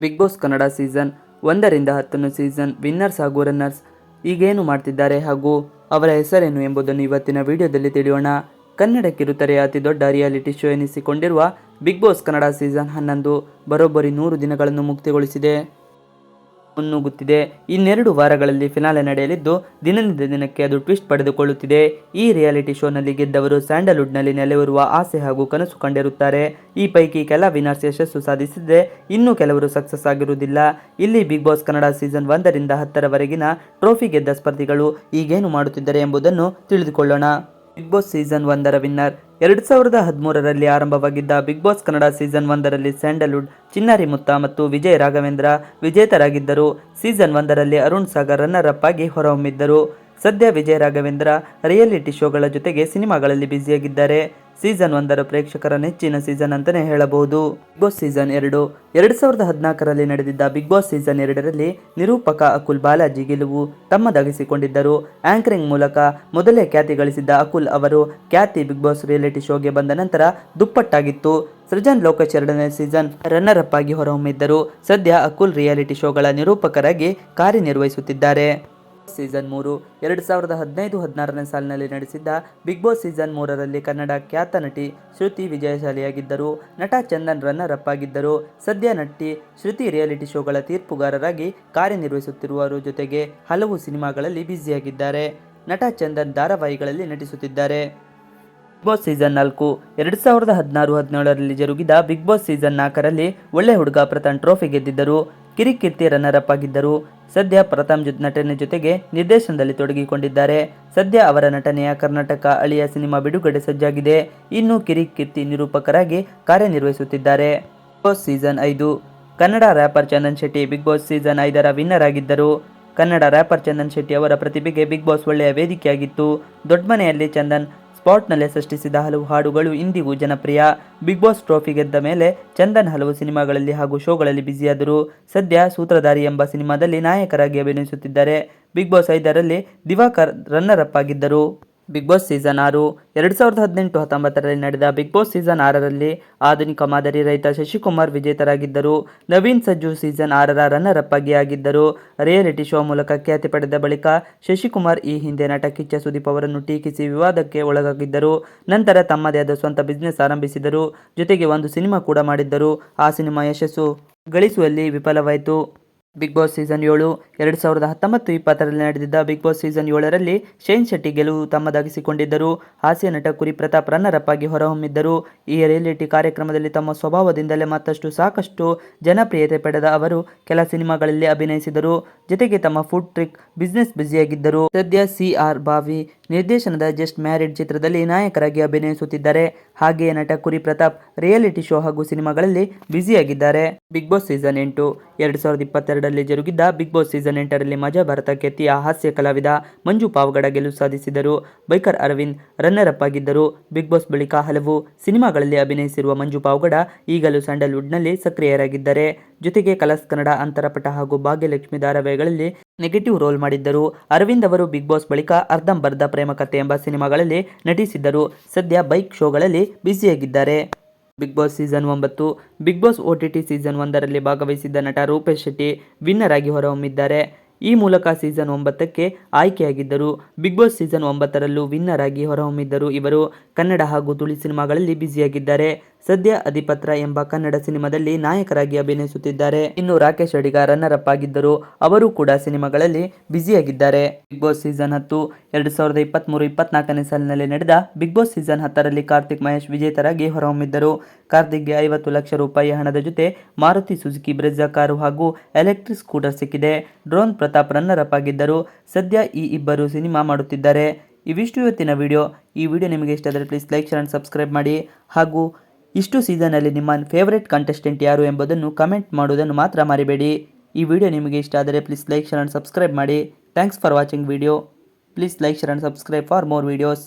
Big Boss Kannada season 1ರಿಂದ 10 season winners ಹಾಗೂ runners ಈಗೇನು ಮಾಡ್ತಿದ್ದಾರೆ ಹಾಗೂ ಅವರ ಹೆಸರೇನು ಎಂಬುದನ್ನು ಇವತ್ತಿನ ವಿಡಿಯೋದಲ್ಲಿ ತಿಳಿಯೋಣ. ಕನ್ನಡ ಕಿರುತೆರೆಯ ಅತಿ ದೊಡ್ಡ ರಿಯಾಲಿಟಿ ಶೋ ಎನಿಸಿಕೊಂಡಿರುವ ಬಿಗ್ ಬಾಸ್ ಕನ್ನಡ ಸೀಸನ್ 11 ಬರೋಬ್ಬರಿ 100 ದಿನಗಳನ್ನು ಮುಕ್ತಿಗೊಳಿಸಿದೆ. ಮುನ್ನುಗ್ಗುತ್ತಿದೆ. ಇನ್ನೆರಡು ವಾರಗಳಲ್ಲಿ ಫಿನಾಲೆ ನಡೆಯಲಿದ್ದು ದಿನದಿಂದ ದಿನಕ್ಕೆ ಅದು ಟ್ವಿಸ್ಟ್ ಪಡೆದುಕೊಳ್ಳುತ್ತಿದೆ. ಈ ರಿಯಾಲಿಟಿ ಶೋನಲ್ಲಿ ಗೆದ್ದವರು ಸ್ಯಾಂಡಲ್ವುಡ್ನಲ್ಲಿ ನೆಲೆಯೂರುವ ಆಸೆ ಹಾಗೂ ಕನಸು ಕಂಡಿರುತ್ತಾರೆ. ಈ ಪೈಕಿ ಕೆಲ ವಿನ್ನರ್ಸ್ ಯಶಸ್ಸು ಸಾಧಿಸಿದ್ರೆ ಇನ್ನು ಕೆಲವರು ಸಕ್ಸಸ್ ಆಗಿರುವುದಿಲ್ಲ. ಇಲ್ಲಿ ಬಿಗ್ ಬಾಸ್ ಕನ್ನಡ ಸೀಸನ್ 1ರಿಂದ 10ರವರೆಗಿನ ಟ್ರೋಫಿ ಗೆದ್ದ ಸ್ಪರ್ಧಿಗಳು ಈಗೇನು ಮಾಡುತ್ತಿದ್ದಾರೆ ಎಂಬುದನ್ನು ತಿಳಿದುಕೊಳ್ಳೋಣ. ಬಿಗ್ ಬಾಸ್ ಸೀಸನ್ 1ರ ವಿನ್ನರ್ 2013ರಲ್ಲಿ ಆರಂಭವಾಗಿದ್ದ ಬಿಗ್ ಬಾಸ್ ಕನ್ನಡ ಸೀಸನ್ 1ರಲ್ಲಿ ಸ್ಯಾಂಡಲ್ವುಡ್ ಚಿನ್ನಾರಿ ಮುತ್ತ ಮತ್ತು ವಿಜಯ್ ರಾಘವೇಂದ್ರ ವಿಜೇತರಾಗಿದ್ದರು. ಸೀಸನ್ 1ರಲ್ಲಿ ಅರುಣ್ ಸಾಗರ್ ರನ್ನರ್ ಅಪ್ ಆಗಿ ಹೊರಹೊಮ್ಮಿದ್ದರು. ಸದ್ಯ ವಿಜಯ್ ರಾಘವೇಂದ್ರ ರಿಯಾಲಿಟಿ ಶೋಗಳ ಜೊತೆಗೆ ಸಿನಿಮಾಗಳಲ್ಲಿ ಬ್ಯುಸಿಯಾಗಿದ್ದಾರೆ. ಸೀಸನ್ 1ರ ಪ್ರೇಕ್ಷಕರ ನೆಚ್ಚಿನ ಸೀಸನ್ ಅಂತಾನೆ ಹೇಳಬಹುದು. ಬಿಗ್ ಬಾಸ್ ಸೀಸನ್ 2 2014ರಲ್ಲಿ ನಡೆದಿದ್ದ ಬಿಗ್ ಬಾಸ್ ಸೀಸನ್ 2ರಲ್ಲಿ ನಿರೂಪಕ ಅಕುಲ್ ಬಾಲಾಜಿ ಗೆಲುವು ತಮ್ಮದಾಗಿಸಿಕೊಂಡಿದ್ದರು. ಆಂಕರಿಂಗ್ ಮೂಲಕ ಮೊದಲೇ ಖ್ಯಾತಿ ಗಳಿಸಿದ್ದ ಅಕುಲ್ ಅವರು ಖ್ಯಾತಿ ಬಿಗ್ ಬಾಸ್ ರಿಯಾಲಿಟಿ ಶೋಗೆ ಬಂದ ನಂತರ ದುಪ್ಪಟ್ಟಾಗಿತ್ತು. ಸೃಜನ್ ಲೋಕೇಶ್ 2ನೇ ಸೀಸನ್ ರನ್ನರ್ ಅಪ್ ಆಗಿ ಹೊರಹೊಮ್ಮಿದ್ದರು. ಸದ್ಯ ಅಕುಲ್ ರಿಯಾಲಿಟಿ ಶೋಗಳ ನಿರೂಪಕರಾಗಿ ಕಾರ್ಯನಿರ್ವಹಿಸುತ್ತಿದ್ದಾರೆ. ಸೀಸನ್ 3 2015-16ನೇ ಸಾಲಿನಲ್ಲಿ ನಡೆಸಿದ್ದ ಬಿಗ್ ಬಾಸ್ ಸೀಸನ್ 3ರಲ್ಲಿ ಕನ್ನಡ ಖ್ಯಾತ ನಟಿ ಶ್ರುತಿ ವಿಜಯಶಾಲಿಯಾಗಿದ್ದರು. ನಟ ಚಂದನ್ ರನ್ನರ್ ಅಪ್ ಆಗಿದ್ದರು. ಸದ್ಯ ನಟಿ ಶ್ರುತಿ ರಿಯಾಲಿಟಿ ಶೋಗಳ ತೀರ್ಪುಗಾರರಾಗಿ ಕಾರ್ಯನಿರ್ವಹಿಸುತ್ತಿರುವರ ಜೊತೆಗೆ ಹಲವು ಸಿನಿಮಾಗಳಲ್ಲಿ ಬ್ಯುಸಿಯಾಗಿದ್ದಾರೆ. ನಟ ಚಂದನ್ ಧಾರಾವಾಹಿಗಳಲ್ಲಿ ನಟಿಸುತ್ತಿದ್ದಾರೆ. ಬಿಗ್ ಬಾಸ್ ಸೀಸನ್ 4 2016-17ರಲ್ಲಿ ಜರುಗಿದ ಬಿಗ್ ಬಾಸ್ ಸೀಸನ್ 4ರಲ್ಲಿ ಒಳ್ಳೆ ಹುಡುಗ ಪ್ರಥಮ್ ಟ್ರೋಫಿ ಗೆದ್ದಿದ್ದರು. ಕಿರಿಕೀರ್ತಿ ರನ್ನರ್ ಅಪ್ ಆಗಿದ್ದರು. ಸದ್ಯ ಪ್ರಥಮ್ ನಟನೆ ಜೊತೆಗೆ ನಿರ್ದೇಶನದಲ್ಲಿ ತೊಡಗಿಕೊಂಡಿದ್ದಾರೆ. ಸದ್ಯ ಅವರ ನಟನೆಯ ಕರ್ನಾಟಕ ಅಳಿಯ ಸಿನಿಮಾ ಬಿಡುಗಡೆ ಸಜ್ಜಾಗಿದೆ. ಇನ್ನು ಕಿರಿಕೀರ್ತಿ ನಿರೂಪಕರಾಗಿ ಕಾರ್ಯನಿರ್ವಹಿಸುತ್ತಿದ್ದಾರೆ. Bigg Boss season 5 Kannada rapper Chandan Shetty Bigg Boss season 5ರ ವಿನ್ನರ್ ಆಗಿದ್ದರು. ಕನ್ನಡ ರ್ಯಾಪರ್ ಚಂದನ್ ಶೆಟ್ಟಿ ಅವರ ಪ್ರತಿಭೆಗೆ ಬಿಗ್ ಬಾಸ್ ಒಳ್ಳೆಯ ವೇದಿಕೆಯಾಗಿತ್ತು. ದೊಡ್ಡ ಮನೆಯಲ್ಲಿ ಚಂದನ್ ಸ್ಪಾಟ್ನಲ್ಲೇ ಸೃಷ್ಟಿಸಿದ ಹಲವು ಹಾಡುಗಳು ಇಂದಿಗೂ ಜನಪ್ರಿಯ. ಬಿಗ್ ಬಾಸ್ ಟ್ರೋಫಿ ಗೆದ್ದ ಮೇಲೆ ಚಂದನ್ ಹಲವು ಸಿನಿಮಾಗಳಲ್ಲಿ ಹಾಗೂ ಶೋಗಳಲ್ಲಿ ಬ್ಯುಸಿಯಾದರು. ಸದ್ಯ ಸೂತ್ರಧಾರಿ ಎಂಬ ಸಿನಿಮಾದಲ್ಲಿ ನಾಯಕರಾಗಿ ಅಭಿನಯಿಸುತ್ತಿದ್ದಾರೆ. ಬಿಗ್ ಬಾಸ್ 5ರಲ್ಲಿ ದಿವಾಕರ್ ರನ್ನರ್ ಅಪ್ ಆಗಿದ್ದರು. ಬಿಗ್ ಬಾಸ್ ಸೀಸನ್ 6 2018-19ರಲ್ಲಿ ನಡೆದ ಬಿಗ್ ಬಾಸ್ ಸೀಸನ್ 6ರಲ್ಲಿ ಆಧುನಿಕ ಮಾದರಿ ರೈತ ಶಶಿಕುಮಾರ್ ವಿಜೇತರಾಗಿದ್ದರು. ನವೀನ್ ಸಜ್ಜು ಸೀಸನ್ 6ರ ರನ್ನರ್ ಅಪ್ ಆಗಿದ್ದರು. ರಿಯಾಲಿಟಿ ಶೋ ಮೂಲಕ ಖ್ಯಾತಿ ಪಡೆದ ಬಳಿಕ ಶಶಿಕುಮಾರ್ ಈ ಹಿಂದೆ ನಟ ಕಿಚ್ಚ ಸುದೀಪ್ ಅವರನ್ನು ಟೀಕಿಸಿ ವಿವಾದಕ್ಕೆ ಒಳಗಾಗಿದ್ದರು. ನಂತರ ತಮ್ಮದೇ ಆದ ಸ್ವಂತ ಬಿಸ್ನೆಸ್ ಆರಂಭಿಸಿದರು. ಜೊತೆಗೆ ಒಂದು ಸಿನಿಮಾ ಕೂಡ ಮಾಡಿದ್ದರು. ಆ ಸಿನಿಮಾ ಯಶಸ್ಸು ಗಳಿಸುವಲ್ಲಿ ವಿಫಲವಾಯಿತು. ಬಿಗ್ ಬಾಸ್ ಸೀಸನ್ 7 2019-20ರಲ್ಲಿ ನಡೆದಿದ್ದ ಬಿಗ್ ಬಾಸ್ ಸೀಸನ್ 7ರಲ್ಲಿ ಶೈನ್ ಶೆಟ್ಟಿ ಗೆಲುವು ತಮ್ಮದಾಗಿಸಿಕೊಂಡಿದ್ದರು. ಹಾಸ್ಯ ನಟ ಕುರಿ ಪ್ರತಾಪ್ ರನ್ನರ್ ಅಪ್ ಆಗಿ ಹೊರಹೊಮ್ಮಿದ್ದರು. ಈ ರಿಯಾಲಿಟಿ ಕಾರ್ಯಕ್ರಮದಲ್ಲಿ ತಮ್ಮ ಸ್ವಭಾವದಿಂದಲೇ ಮತ್ತಷ್ಟು ಸಾಕಷ್ಟು ಜನಪ್ರಿಯತೆ ಪಡೆದ ಅವರು ಕೆಲ ಸಿನಿಮಾಗಳಲ್ಲಿ ಅಭಿನಯಿಸಿದರು. ಜೊತೆಗೆ ತಮ್ಮ ಫುಡ್ ಟ್ರಿಕ್ ಬಿಸ್ನೆಸ್ ಬ್ಯುಸಿಯಾಗಿದ್ದರು. ಸದ್ಯ CR ಬಾವಿ ನಿರ್ದೇಶನದ ಜಸ್ಟ್ ಮ್ಯಾರಿಡ್ ಚಿತ್ರದಲ್ಲಿ ನಾಯಕರಾಗಿ ಅಭಿನಯಿಸುತ್ತಿದ್ದಾರೆ. ಹಾಗೆಯೇ ನಟ ಕುರಿ ಪ್ರತಾಪ್ ರಿಯಾಲಿಟಿ ಶೋ ಹಾಗೂ ಸಿನಿಮಾಗಳಲ್ಲಿ ಬ್ಯುಸಿಯಾಗಿದ್ದಾರೆ. ಬಿಗ್ ಬಾಸ್ ಸೀಸನ್ 8 2022ರಲ್ಲಿ ಜರುಗಿದ್ದ ಬಿಗ್ ಬಾಸ್ ಸೀಸನ್ 8ರಲ್ಲಿ ಮಜಾ ಭಾರತ ಖ್ಯಾತಿಯ ಹಾಸ್ಯ ಕಲಾವಿದ ಮಂಜು ಪಾವಗಡ ಗೆಲುವು ಸಾಧಿಸಿದರು. ಬೈಕರ್ ಅರವಿಂದ್ ರನ್ನರ್ ಅಪ್ ಆಗಿದ್ದರು. ಬಿಗ್ ಬಾಸ್ ಬಳಿಕ ಹಲವು ಸಿನಿಮಾಗಳಲ್ಲಿ ಅಭಿನಯಿಸಿರುವ ಮಂಜು ಪಾವಗಡ ಈಗಲೂ ಸ್ಯಾಂಡಲ್ವುಡ್ನಲ್ಲಿ ಸಕ್ರಿಯರಾಗಿದ್ದಾರೆ. ಜೊತೆಗೆ ಕಲರ್ಸ್ ಕನ್ನಡ, ಅಂತರಪಟ ಹಾಗೂ ಭಾಗ್ಯಲಕ್ಷ್ಮಿ ಧಾರಾವಾಹಿಗಳಲ್ಲಿ ನೆಗೆಟಿವ್ ರೋಲ್ ಮಾಡಿದ್ದರು. ಅರವಿಂದ್ ಅವರು ಬಿಗ್ ಬಾಸ್ ಬಳಿಕ ಅರ್ಧಂಬರ್ಧ ಪ್ರೇಮ ಕಥೆ ಎಂಬ ಸಿನಿಮಾಗಳಲ್ಲಿ ನಟಿಸಿದ್ದರು. ಸದ್ಯ ಬೈಕ್ ಶೋಗಳಲ್ಲಿ ಬ್ಯುಸಿಯಾಗಿದ್ದಾರೆ. Bigg Boss season 9 Bigg Boss OTT season 1ರಲ್ಲಿ ಭಾಗವಹಿಸಿದ್ದ ನಟ ರೂಪೇಶ್ ಶೆಟ್ಟಿ ವಿನ್ನರ್ ಆಗಿ ಹೊರಹೊಮ್ಮಿದ್ದಾರೆ. ಈ ಮೂಲಕ ಸೀಸನ್ 9ಕ್ಕೆ ಆಯ್ಕೆಯಾಗಿದ್ದರು. ಬಿಗ್ ಬಾಸ್ ಸೀಸನ್ 9ರಲ್ಲೂ ವಿನ್ನರ್ ಆಗಿ ಹೊರಹೊಮ್ಮಿದ್ದರು. ಇವರು ಕನ್ನಡ ಹಾಗೂ ತುಳು ಸಿನಿಮಾಗಳಲ್ಲಿ ಬ್ಯುಸಿಯಾಗಿದ್ದಾರೆ. ಸದ್ಯ ಅಧಿಪತ್ರ ಎಂಬ ಕನ್ನಡ ಸಿನಿಮಾದಲ್ಲಿ ನಾಯಕರಾಗಿ ಅಭಿನಯಿಸುತ್ತಿದ್ದಾರೆ. ಇನ್ನು ರಾಕೇಶ್ ಅಡಿಗ ರನ್ನರ್ ಅಪ್ ಆಗಿದ್ದರು. ಅವರು ಕೂಡ ಸಿನಿಮಾಗಳಲ್ಲಿ ಬ್ಯುಸಿಯಾಗಿದ್ದಾರೆ. ಬಿಗ್ ಬಾಸ್ ಸೀಸನ್ 10 2023-24ನೇ ಸಾಲಿನಲ್ಲಿ ನಡೆದ ಬಿಗ್ ಬಾಸ್ ಸೀಸನ್ 10ರಲ್ಲಿ ಕಾರ್ತಿಕ್ ಮಹೇಶ್ ವಿಜೇತರಾಗಿ ಹೊರಹೊಮ್ಮಿದ್ದರು. ಕಾರ್ತಿಕ್ಗೆ 50 ಲಕ್ಷ ರೂಪಾಯಿ ಹಣದ ಜೊತೆ ಮಾರುತಿ ಸುಜುಕಿ ಬ್ರೆಜ್ಜಾ ಕಾರು ಹಾಗೂ ಎಲೆಕ್ಟ್ರಿಕ್ ಸ್ಕೂಟರ್ ಸಿಕ್ಕಿದೆ. ಡ್ರೋನ್ ಪ್ರತಾಪ್ ರನ್ನರ್ ಅಪ್ ಆಗಿದ್ದರು. ಸದ್ಯ ಈ ಇಬ್ಬರು ಸಿನಿಮಾ ಮಾಡುತ್ತಿದ್ದಾರೆ. ಇವಿಷ್ಟು ಇವತ್ತಿನ ವಿಡಿಯೋ. ಈ ವಿಡಿಯೋ ನಿಮಗೆ ಇಷ್ಟ ಆದರೆ please like, share and subscribe ಮಾಡಿ. ಹಾಗೂ ಇಷ್ಟು ಸೀಸನಲ್ಲಿ ನಿಮ್ಮ ಫೇವರೇಟ್ ಕಂಟೆಸ್ಟೆಂಟ್ ಯಾರು ಎಂಬುದನ್ನು ಕಮೆಂಟ್ ಮಾಡುವುದನ್ನು ಮಾತ್ರ ಮರಿಬೇಡಿ. ಈ ವಿಡಿಯೋ ನಿಮಗೆ ಇಷ್ಟ ಆದರೆ please like, share and subscribe ಮಾಡಿ. Thanks for watching video. Please like, share and subscribe for more videos.